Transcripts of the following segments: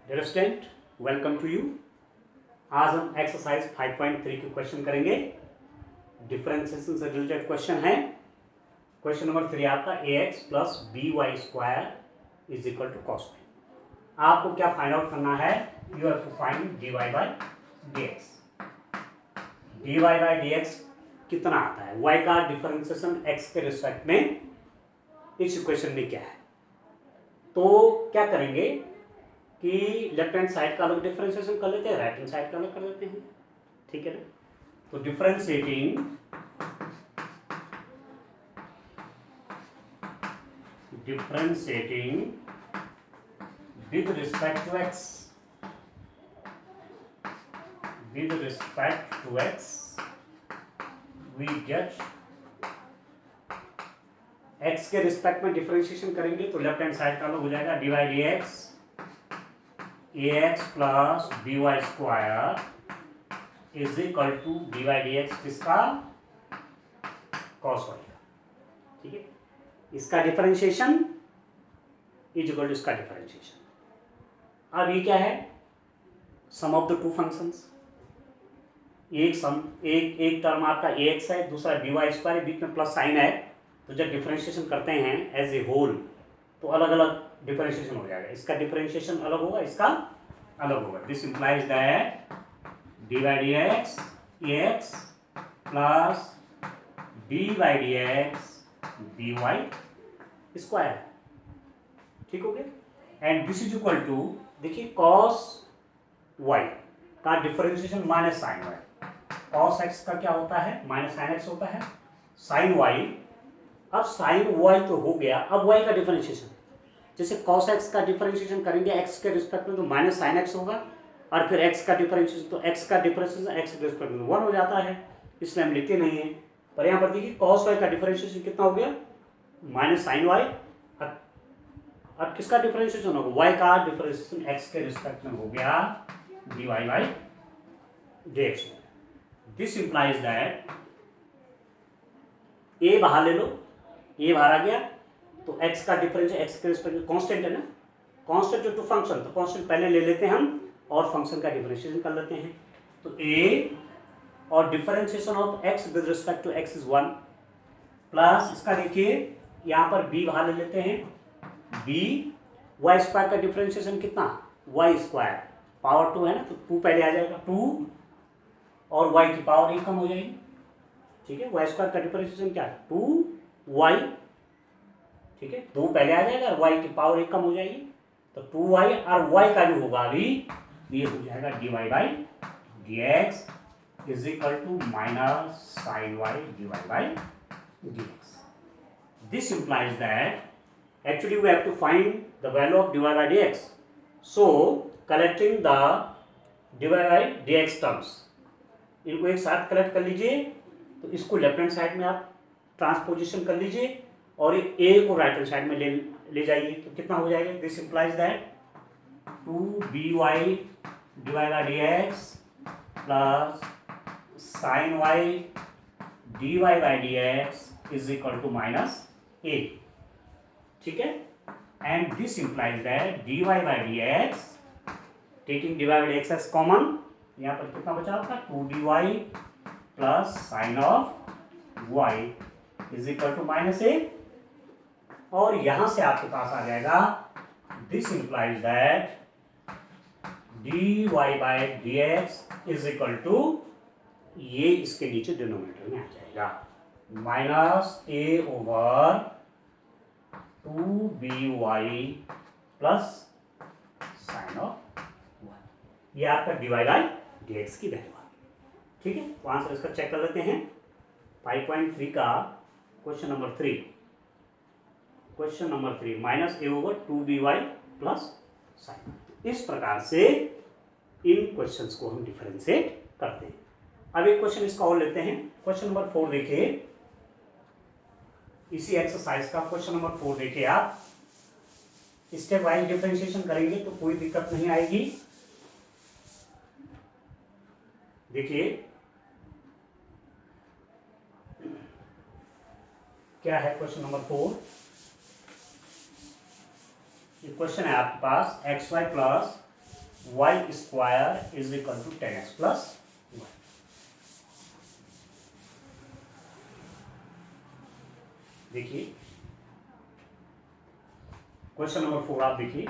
Dear student, welcome to you. आज हम exercise 5.3 के क्वेश्चन करेंगे। डिफरेंशिएशन से रिलेटेड क्वेश्चन है। क्वेश्चन नंबर 3 आपका ax plus b y square is equal to cos y. आपको क्या फाइंड आउट करना है? You have to find dy by D x. dy by D x कितना आता है? y का डिफरेंशिएशन x के रिस्पेक्ट में इस इक्वेशन में क्या है? तो क्या करेंगे कि लेफ्ट हैंड साइड का अलग डिफरेंशिएशन कर लेते हैं, राइट हैंड साइड का अलग कर लेते हैं। ठीक है ना? तो differentiating with respect to x, we get x के रिस्पेक्ट में डिफरेंशिएशन करेंगे तो लेफ्ट हैंड साइड का अलग हो जाएगा। D by D x ax plus b y square is equal to d by D x किसका? कॉस वाई का। ठीक है, इसका डिफरेंशिएशन इज इक्वल टू इसका डिफरेंशिएशन। अब ये क्या है? Sum of the two functions. एक टर्म आपका ax है, दूसरा बी वाई स्क्वायर, बीच में प्लस साइन है। तो जब डिफरेंशिएशन करते हैं एज ए होल तो अलग अलग डिफरेंशिएशन हो जाएगा। इसका डिफरेंशिएशन अलग होगा, इसका अलग होगा। This implies that D by D x x plus b by D x b y square. ठीक हो गया? And this is equal to, देखिए कॉस वाई का differentiation minus sine y. Cos x का क्या होता है? माइनस साइन एक्स होता है। साइन वाई, अब साइन वाई तो हो गया, अब वाई का डिफरेंशिएशन। जैसे cos x का डिफरेंशिएशन करेंगे x के रिस्पेक्ट में तो माइनस साइन एक्स होगा, और फिर x का डिफरेंशिएशन तो x का डिफरेंशिएशन x के रिस्पेक्ट में 1 हो जाता है, इसलिए हम लिखते नहीं है। पर यहाँ पर देखिए cos y का डिफरेंशिएशन कितना हो गया? Minus sine y. अब किसका डिफरेंशिएशन होगा? y का डिफरेंशिएशन x के रिस्पेक्ट में हो गया dy by dx। This implies that a बाहर ले लो, a बाहर आ गया तो x का डिफरेंशियल x के रिस्पेक्ट में कांस्टेंट है ना, कांस्टेंट टू फंक्शन, तो कांस्टेंट पहले ले लेते हैं हम और फंक्शन का डिफरेंशिएशन कर लेते हैं। तो a और differentiation of x with respect to x is 1 plus इसका देखिए यहाँ पर b बाहर ले लेते हैं, b y स्क्वायर का डिफरेंशिएशन कितना? y स्क्वायर पावर 2 है ना, तो 2 पहले आ जाएगा, 2 और y की पावर 1 कम हो जाएगी। ठीक है, y स्क्वायर का डिफरेंशिएशन क्या है? 2y। ठीक है, 2 पहले आ जाएगा और y की पावर 1 कम हो जाएगी, तो 2y और y का जो होगा अभी ये हो जाएगा dy by D x is equal to minus sine Y dy by D x. This implies that actually we have to find the value of dy by D x. So collecting the dy by D x terms, इनको एक साथ collect कर लीजिए। तो इसको left hand side में आप transposition कर लीजिए और ए को राइट हैंड साइड में ले जाइए, तो कितना हो जाएगा? This implies that 2by dy by D X plus sine Y dy by D x is equal to minus A. ठीक है, and this implies that dy by D X, taking dy by D x as common, यहाँ पर कितना बचा आपका? 2dy plus sine of y is equal to minus A. और यहां से आपके पास आ जाएगा this implies that dy by D x is equal to, ये इसके नीचे डिनोमिनेटर में आ जाएगा, minus A over 2by plus sine of y। ये आपका dy बाई डी एक्स की वैल्यू है। ठीक है, तो आंसर इसका चेक कर लेते हैं। 5.3 का question number 3, question number 3 minus A over 2by plus sine. इस प्रकार से इन क्वेश्चंस को हम डिफरेंशिएट करते हैं। अब एक क्वेश्चन इसका और लेते हैं। क्वेश्चन नंबर 4 देखिए, इसी एक्सरसाइज का क्वेश्चन नंबर 4 देखिए आप। स्टेप वाइज डिफरेंशिएशन करेंगे तो कोई दिक्कत नहीं आएगी। देखिए क्या है क्वेश्चन नंबर 4। ये क्वेश्चन है आपके पास, X Y plus Y square is equal to 10x plus Y. देखिए क्वेश्चन नंबर 4 आप देखिए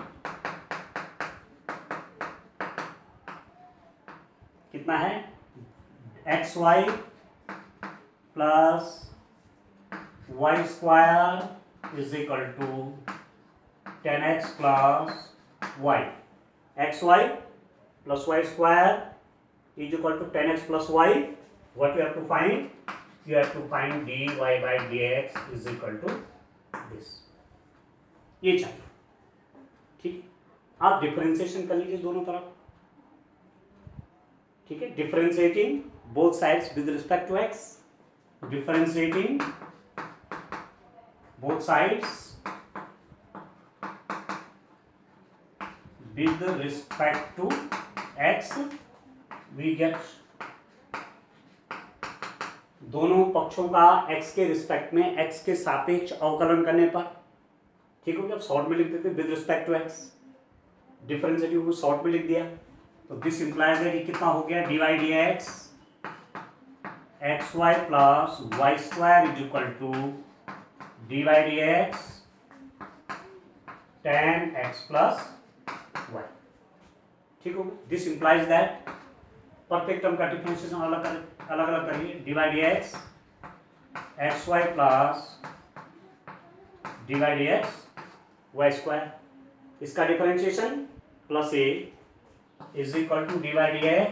कितना है, X Y plus Y square is equal to 10x plus Y. X Y plus Y square is equal to 10x plus Y. What you have to find, you have to find dy by dx is equal to this, ये चाहिए। ठीक, आप differentiation कर लीजिए दोनों तरफ। ठीक है, differentiating both sides with respect to x, differentiating both sides with respect to x, we get दोनों पक्षों का x के रिस्पेक्ट में x के सापेक्ष अवकलन करने पर, ठीक हो गया। शॉर्ट में लिख देते विद रिस्पेक्ट टू x, डिफरेंशिएटिव को शॉर्ट में लिख दिया, तो दिस इंप्लाइज है कि कितना हो गया, dy dx X Y plus Y square is equal to dy dx 10x plus y। ठीक हो गया, this implies that perfect term का डिफरेंशिएशन अलग अलग करिए, dy dx X Y plus dy dx Y square, इसका differentiation plus A is equal to dy dx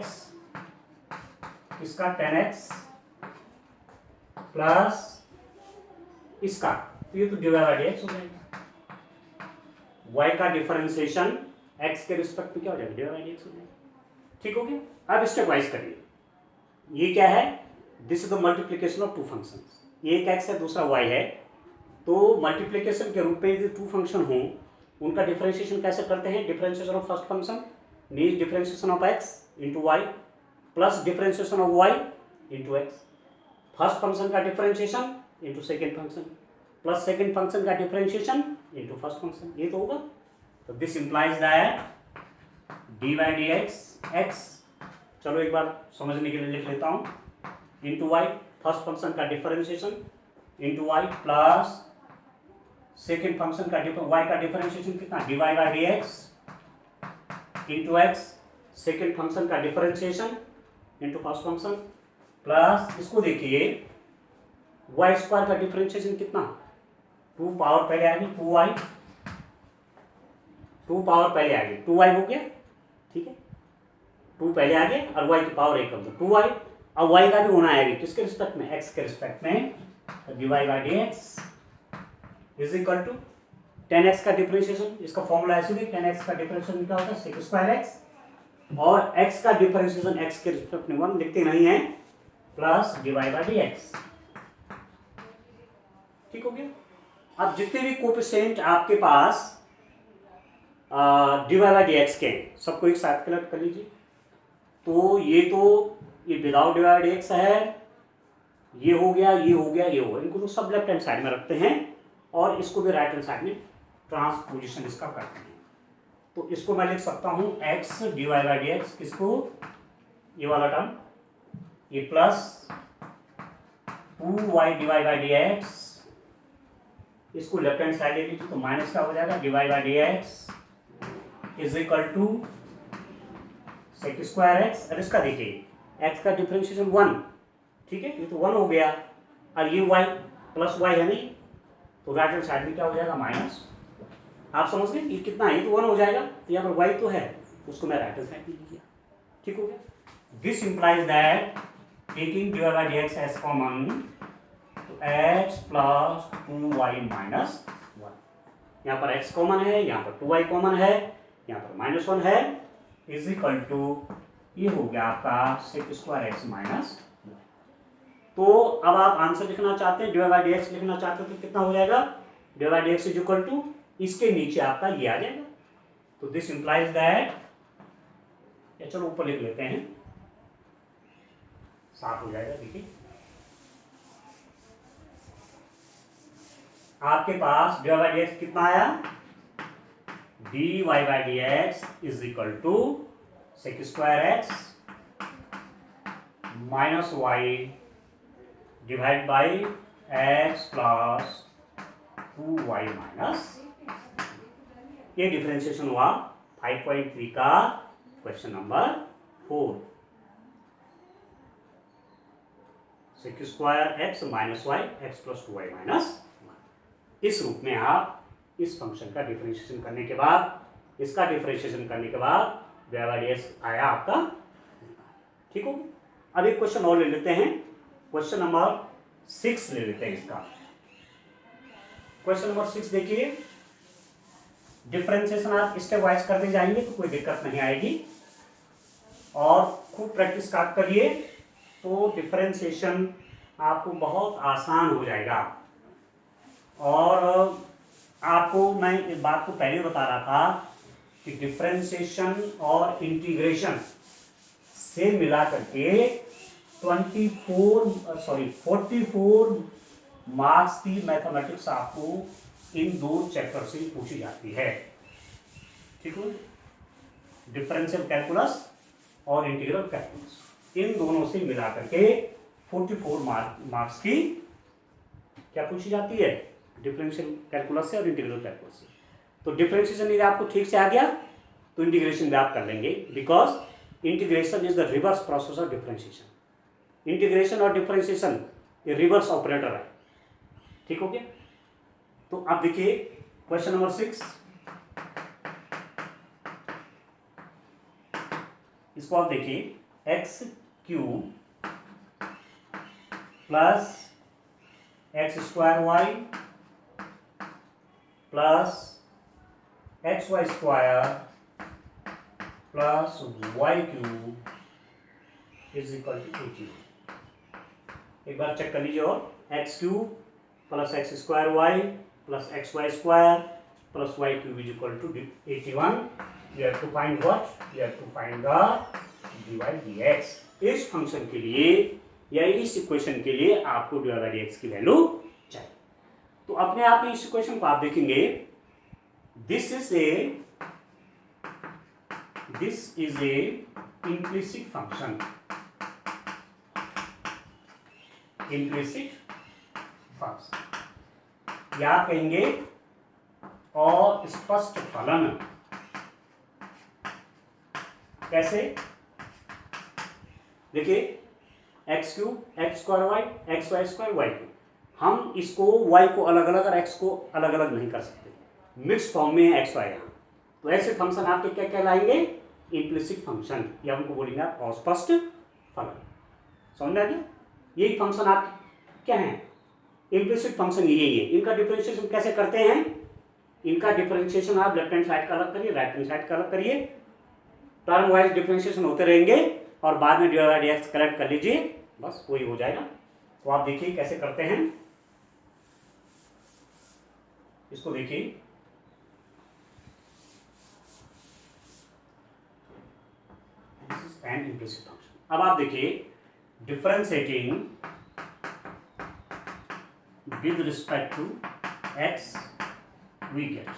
इसका 10x plus इसका, तो ये तो dy बाई dx हो जाएगा। y का डिफरेंशिएशन x के रिस्पेक्ट में क्या हो जाएगा, dy बाई dx हो जाएगा। ठीक हो गया, अब स्टेप वाइज करिए। ये क्या है, this is the multiplication of two functions, एक x है दूसरा y है, तो मल्टीप्लीकेशन के रूप में यदि टू फंक्शन हो उनका डिफरेंशिएशन कैसे करते हैं, differentiation of first function means differentiation of x into Y plus differentiation of y into x, first function का differentiation into second function plus second function का डिफरेंशिएशन इंटू फर्स्ट फंक्शन, ये तो होगा। तो this implies that D by D X, चलो एक बार समझने के लिए लिख लेता हूँ, इंटू वाई फर्स्ट फंक्शन का differentiation into Y plus second function का वाई का डिफरेंशिएशन कितना, D Y by D X into X, second function का differentiation into first function plus इसको देखिए वाई स्क्वायर का डिफरेंशिएशन कितना, 2 पावर पहले आ गई 2y, 2 पावर पहले आ गई 2y हो गया। ठीक है, 2 पहले आ गए और y की पावर 1 कम, तो 2y, अब y का भी होना आएगी किसके रिस्पेक्ट में, x के रिस्पेक्ट में, तो dy by D x is equal to 10x का डिफरेंशिएशन, इसका फॉर्मूला ऐसे भी 10x का डिफरेंशिएशन क्या होता है sec स्क्वायर x, और x का डिफरेंशिएशन x के रिस्पेक्ट में 1 लिखते नहीं है, plus dy by D x. ठीक हो गया। अब जितने भी कोएफिशिएंट आपके पास dy बाई डी एक्स के सबको एक साथ कलेक्ट कर लीजिए, तो ये without dy by D x है, ये हो गया, ये हो गया, ये हो गया, इनको तो सब लेफ्ट हैंड साइड में रखते हैं और इसको भी राइट हैंड साइड में ट्रांसपोजिशन इसका करते हैं। तो इसको मैं लिख सकता हूँ x dy by D x, किसको, ये वाला टर्म, ये plus 2y dy by D x, इसको लेफ्ट हैंड साइड ले लीजिए तो माइनस क्या हो जाएगा, dy by D x is equal to sec square x, और इसका देखिए x का डिफरेंशिएशन 1, ठीक है, ये तो 1 हो गया, और ये y प्लस y है नहीं, तो राइट हैंड साइड में क्या हो जाएगा माइनस, आप समझ गए, ये कितना है, ये तो 1 हो जाएगा, तो यहाँ पर y तो है, उसको मैं राइट हैंड साइड में लिख दिया। ठीक हो गया, this implies that taking dy by D x as common, तो x प्लस 2y माइनस 1, यहाँ पर x कॉमन है, यहाँ पर 2y कॉमन है, यहाँ पर माइनस 1 है, इज इक्वल टू ये हो गया आपका सेक स्क्वायर एक्स माइनस 1। तो अब आप आंसर लिखना चाहते हैं, डी बाई डी एक्स लिखना चाहते हैं, तो कितना हो जाएगा, d by D x is equal to इसके नीचे आपका ये आ जाएगा, तो दिस इंप्लाइज दैट, या चलो ऊपर लिख लेते हैं, साफ हो जाएगा। देखिए आपके पास डी बाई डी एक्स कितना आया, d Y by D x is equal to sec square x minus y divide by x plus 2y minus, ये डिफरेंशिएशन हुआ 5.3 का question number 4। Sec square x minus y x plus 2y minus, इस रूप में आप इस function का differentiation करने के बाद, इसका डिफरेंशिएशन करने के बाद ds आया आपका। ठीक हो। अब एक क्वेश्चन और ले लेते हैं, क्वेश्चन नंबर 6 ले लेते हैं इसका। क्वेश्चन नंबर 6 देखिए, डिफरेंशिएशन आप स्टेप वाइज करते जाएंगे तो कोई दिक्कत नहीं आएगी, और खूब प्रैक्टिस स्टार्ट करिए तो डिफरेंशिएशन आपको बहुत आसान हो जाएगा। और आपको मैं इस बात को पहले बता रहा था कि डिफरेंशिएशन और इंटीग्रेशन से मिला करके 44 मार्क्स की मैथमेटिक्स आपको इन दो चैप्टर से पूछी जाती है। ठीक है, डिफरेंशियल कैलकुलस और इंटीग्रल कैलकुलस, इन दोनों से मिला करके 44 मार्क्स की क्या पूछी जाती है, डिफरेंशियल कैलकुलस से और इंटीग्रल कैलकुलस से। तो डिफरेंशिएशन यदि आपको ठीक से आ गया तो इंटीग्रेशन भी आप कर लेंगे, because integration is the reverse process of differentiation. Integration और डिफरेंशिएशन ये रिवर्स ऑपरेटर है। ठीक हो गया। तो अब देखिए क्वेश्चन नंबर 6, इसको आप देखिए, x cube plus x square y plus x y square plus y cube is equal to 81। एक बार चेक कर लीजिए, और x cube plus x square y plus x y square plus y cube is equal to 81। You have to find what, you have to find the dy dx। इस function के लिए या इस इक्वेशन के लिए आपको dy dx की value चाहिए। तो अपने आप में इस इक्वेशन को आप देखेंगे, this is a implicit function, implicit function या कहेंगे अस्पष्ट फलन। कैसे, देखिए x cube x square y x y square y cube, हम इसको y को अलग अलग और x को अलग अलग नहीं कर सकते, मिक्स फॉर्म में है x y यहाँ। तो ऐसे फंक्शन आपके क्या कहलाएंगे, इम्प्लिसिट फंक्शन, या उनको बोलेंगे आप अस्पष्ट फलन। समझ में आ गया। यही फंक्शन आप क्या है, इम्प्लिसिट फंक्शन यही है। इनका डिफरेंशिएशन कैसे करते हैं, इनका डिफरेंशिएशन आप लेफ्ट हैंड साइड का अलग करिए, राइट हैंड साइड का अलग करिए, टर्म वाइज डिफरेंशिएशन होते रहेंगे और बाद में dy dx करेक्ट कर लीजिए, बस वही हो जाएगा। तो आप देखिए कैसे करते हैं, इसको देखिए, this is an implicit function. अब आप देखिए, differentiating with respect to x we get,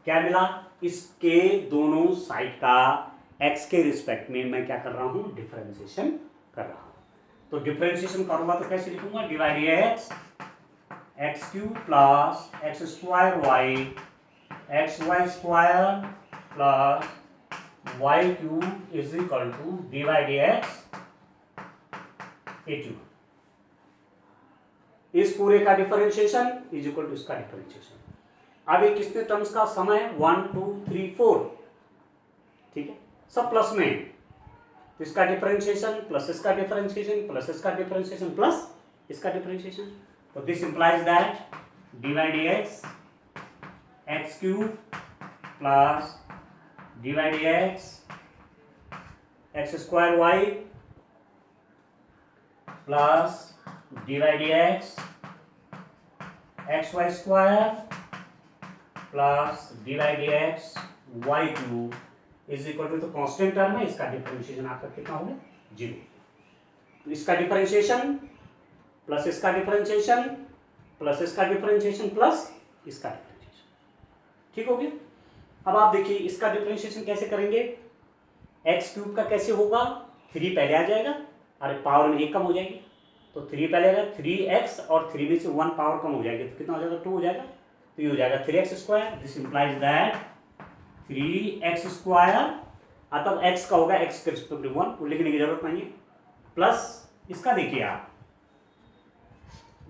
क्या मिला, इसके दोनों साइड का x के रिस्पेक्ट में मैं क्या कर रहा हूं, डिफरेंशिएशन कर रहा हूं। तो डिफरेंशिएशन करूंगा तो कैसे लिखूंगा, divide x x cube plus x square y x y square plus y cube is equal to divide x 81। इस पूरे का डिफरेंशिएशन इज इक्वल टू इसका डिफरेंशिएशन। अब ये कितने टर्म्स का सम है, 1 2 3 4, ठीक है, सब प्लस में। तो इसका डिफरेंशिएशन प्लस इसका डिफरेंशिएशन प्लस इसका डिफरेंशिएशन प्लस इसका डिफरेंशिएशन। तो this implies that divide x x cube plus divide x x square y plus divide x x y square plus divide x y cube is equal to, तो constant term है, इसका differentiation आपका कितना होगा, 0। तो इसका differentiation plus इसका differentiation plus इसका डिफरेंशिएशन प्लस इसका डिफरेंशिएशन, ठीक हो गया। अब आप देखिए इसका डिफरेंशिएशन कैसे करेंगे, एक्स क्यूब का कैसे होगा, 3 पहले आ जाएगा, अरे पावर में 1 कम हो जाएगी, तो 3 पहले आएगा, 3x और 3 में से 1 पावर कम हो जाएगी, तो कितना हो जाएगा, 2 हो जाएगा, तो ये हो जाएगा 3x²। This implies that 3x², तब x का होगा x के रिस्पेक्ट में 1, लिखने की जरूरत नहीं है, प्लस इसका देखिए आप,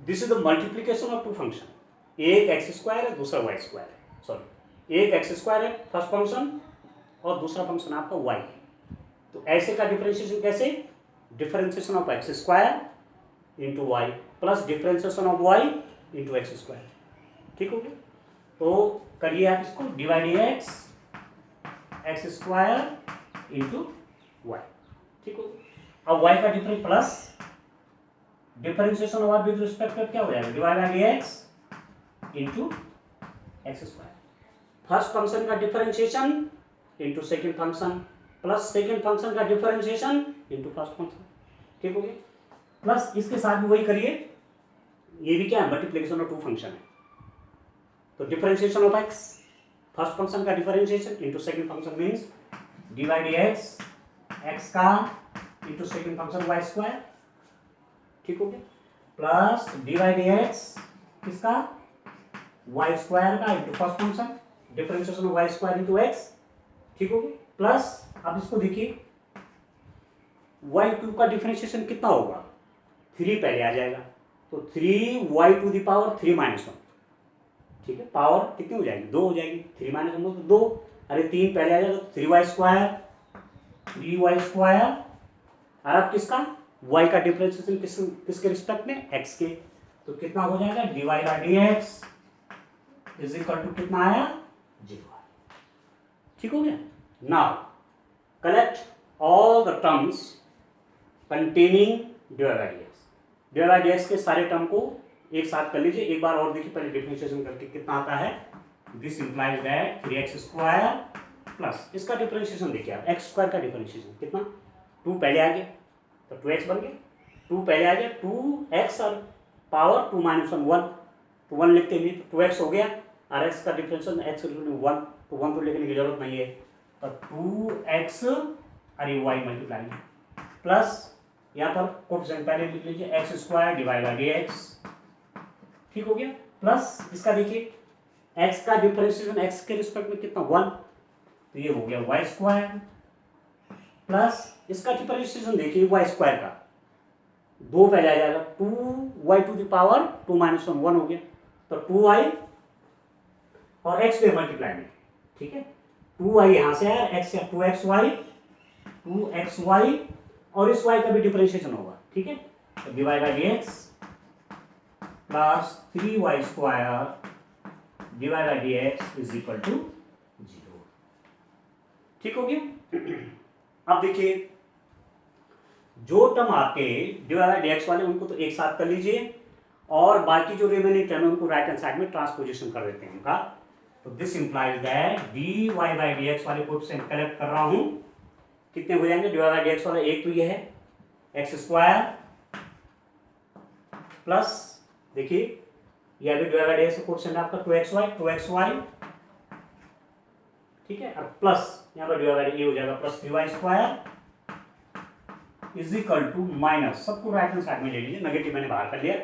this is the multiplication of two function, एक x² है दूसरा y² है, सॉरी एक x² है फर्स्ट फंक्शन और दूसरा फंक्शन आपका y है, तो ऐसे का डिफरेंशिएशन कैसे, differentiation of x² into Y plus differentiation of y into x², ठीक हो गया। तो करिए आप इसको, डिवाइड x² इंटू वाई, ठीक हो गया। अब y का difference plus differentiation of with respect to क्या हो जाएगा, divide by dx into x², first function का differentiation into second function plus second function का डिफरेंशिएशन इंटू फर्स्ट फंक्शन, ठीक हो गया। प्लस इसके साथ भी वही करिए, ये भी क्या है, मल्टीप्लिकेशन ऑफ टू फंक्शन है, तो differentiation of x, first function का differentiation into second function means divide x का इंटू सेकेंड फंक्शन y², ठीक हो गया, प्लस डिवाइड x किसका, y² का into first function differentiation of y² into x, ठीक हो गया। प्लस अब इसको देखिए, y³ का डिफरेंशिएशन कितना होगा, 3 पहले आ जाएगा, तो 3y⁻³ -1, ठीक है, पावर कितनी हो जाएगी, 2 हो जाएगी, 3 - 1 तो 2, अरे 3 पहले आ जाएगा, तो 3y², और अब किसका, y का डिफरेंशिएशन किसके रिस्पेक्ट में, x के, तो कितना हो जाएगा, divide by dx is equal to कितना आया, 0, ठीक हो गया। Now collect all the terms containing divide by dx के सारे टर्म को एक साथ कर लीजिए, एक बार और देखिए, पहले डिफरेंशिएशन करके कितना आता है, this implies that 3x² plus इसका डिफरेंशिएशन देखिए आप, x² का डिफरेंशिएशन कितना, 2 पहले आ गया तो 2x बन गया, 2 पहले आ गया, 2x और पावर 2 - 1 तो 1 लिखते नहीं, तो 2x हो गया, और x का डिफरेंशिएशन x 1, तो 1 तो लिखने की जरूरत नहीं है, तो 2x और ये y मल्टीप्लाई प्लस यहाँ पर कोएफिशिएंट पहले लिख लीजिए, x² डिवाइड बाय dx, ठीक हो गया। प्लस इसका देखिए, x का डिफरेंशिएशन x के रिस्पेक्ट में कितना, 1, तो ये हो गया y² प्लस इसका डिफरेंशिएशन देखिए y² का, 2 पहले आ जाएगा, 2y⁻² 2 - 1 हो गया, तो 2y और x पे मल्टीप्लाई में, ठीक है, 2y यहाँ से आया, x या 2xy और इस y का भी डिफरेंशिएशन होगा, ठीक है, तो divide by dx plus 3y² divide by dx is equal to 0, ठीक हो गया। अब देखिए, जो टर्म आपके डिवाइड बाय dx वाले उनको तो एक साथ कर लीजिए, और बाकी जो रिमेनिंग टर्म है उनको राइट हैंड साइड में ट्रांसपोजिशन कर देते हैं उनका, तो this implies that dy by dx वाले कोएफिशिएंट कलेक्ट कर रहा हूं, कितने हो जाएंगे, डिवाइड बाय dx वाला एक तो ये है x² प्लस देखिए ये अभी डिवाइड बाय dx का कोएफिशिएंट आपका 2xy, ठीक है, और प्लस यहाँ पर डिवाइड बाय ये हो जाएगा plus 3y² is equal to minus, सबको राइट हैंड साइड में ले लीजिए, नेगेटिव मैंने बाहर कर लिया,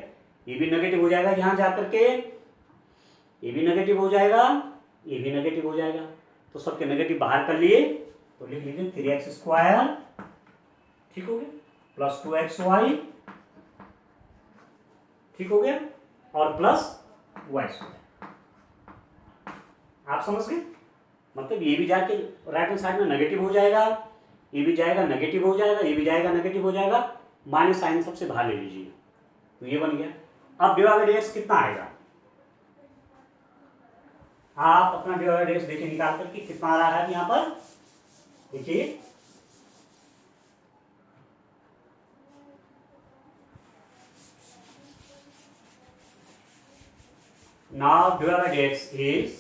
ये भी नेगेटिव हो जाएगा यहाँ जाकर के, ये भी नेगेटिव हो जाएगा, ये भी नेगेटिव हो जाएगा, तो सबके नेगेटिव बाहर कर लिए, तो लिख लीजिए 3x², ठीक हो गया, प्लस 2xy, ठीक हो गया, और प्लस y², आप समझ गए, मतलब ये भी जाके राइट हैंड साइड में नेगेटिव हो जाएगा, ये भी जाएगा नेगेटिव हो जाएगा, ये भी जाएगा नेगेटिव हो जाएगा, माइनस साइन सबसे बाहर ले लीजिए, तो ये बन गया। अब डिवाइड बाय dx कितना आएगा, आप अपना डिवाइड बाय dx देखिए निकाल करके कितना आ रहा है यहाँ पर, देखिए now divided by dx is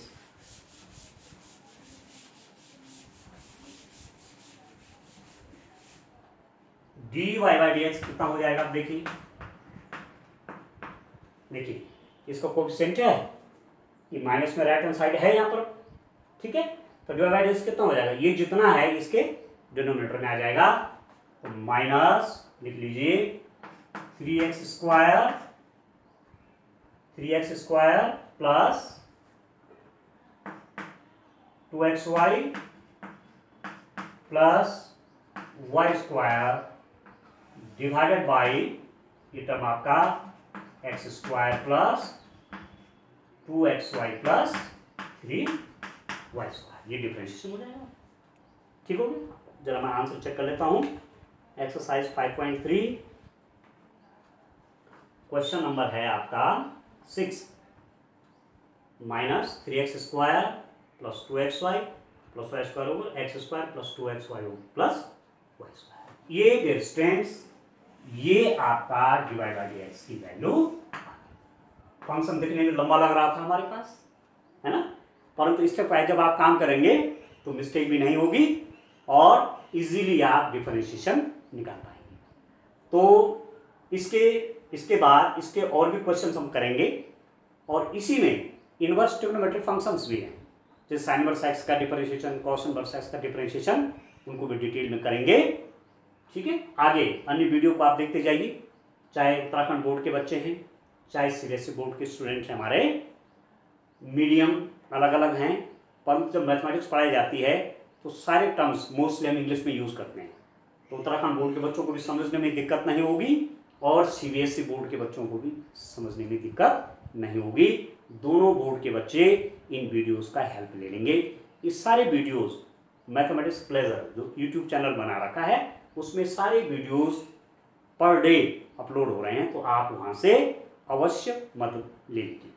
dy by dx कितना हो जाएगा, आप देखिए, देखिए इसका कोएफिशिएंट है, ये माइनस में राइट हैंड साइड है यहाँ पर, ठीक है, तो डिवाइड बाई डी कितना हो जाएगा, ये जितना है इसके डिनोमिनेटर में आ जाएगा, तो माइनस लिख लीजिए 3x square plus 2xy plus y square divided by ये टर्म आपका x square plus 2xy plus 3y square, ये डिफरेंशिएशन हो जाएगा। ठीक हो गया। जरा मैं आंसर चेक कर लेता हूं। एक्सरसाइज 5.3 क्वेश्चन नंबर है आपका 6, minus 3x square plus 2xy plus y square होगा x स्क्वायर प्लस 2xy होगा प्लस y स्क्वायर। ये डिस्टेंस, ये आपका डिवाइड बाई डी की वैल्यू। फंक्शन दिखने में लंबा लग रहा था हमारे पास, है ना, परंतु स्टेप वाइज जब आप काम करेंगे तो मिस्टेक भी नहीं होगी और इजीली आप डिफरेंशिएशन निकाल पाएंगे। तो इसके बाद इसके और भी क्वेश्चंस हम करेंगे और इसी में इनवर्स ट्रिग्नोमेट्रिक फंक्शंस भी हैं, जैसे साइन इनवर्स एक्स का डिफरेंशिएशन, कॉस इनवर्स एक्स का डिफरेंशिएशन, उनको भी डिटेल में करेंगे। ठीक है, आगे अन्य वीडियो को आप देखते जाइए, चाहे उत्तराखंड बोर्ड के बच्चे हैं, चाहे सीबीएसई बोर्ड के स्टूडेंट हैं, हमारे मीडियम अलग अलग हैं, परंतु जब मैथमेटिक्स पढ़ाई जाती है तो सारे टर्म्स मोस्टली हम इंग्लिश में यूज़ करते हैं, तो उत्तराखंड बोर्ड के बच्चों को भी समझने में दिक्कत नहीं होगी और सीबीएसई बोर्ड के बच्चों को भी समझने में दिक्कत नहीं होगी। दोनों बोर्ड के बच्चे इन वीडियोस का हेल्प ले लेंगे। ये सारे वीडियोस मैथमेटिक्स प्लेजर जो यूट्यूब चैनल बना रखा है उसमें सारे वीडियोस पर डे अपलोड हो रहे हैं, तो आप वहाँ से अवश्य मदद ले लीजिए।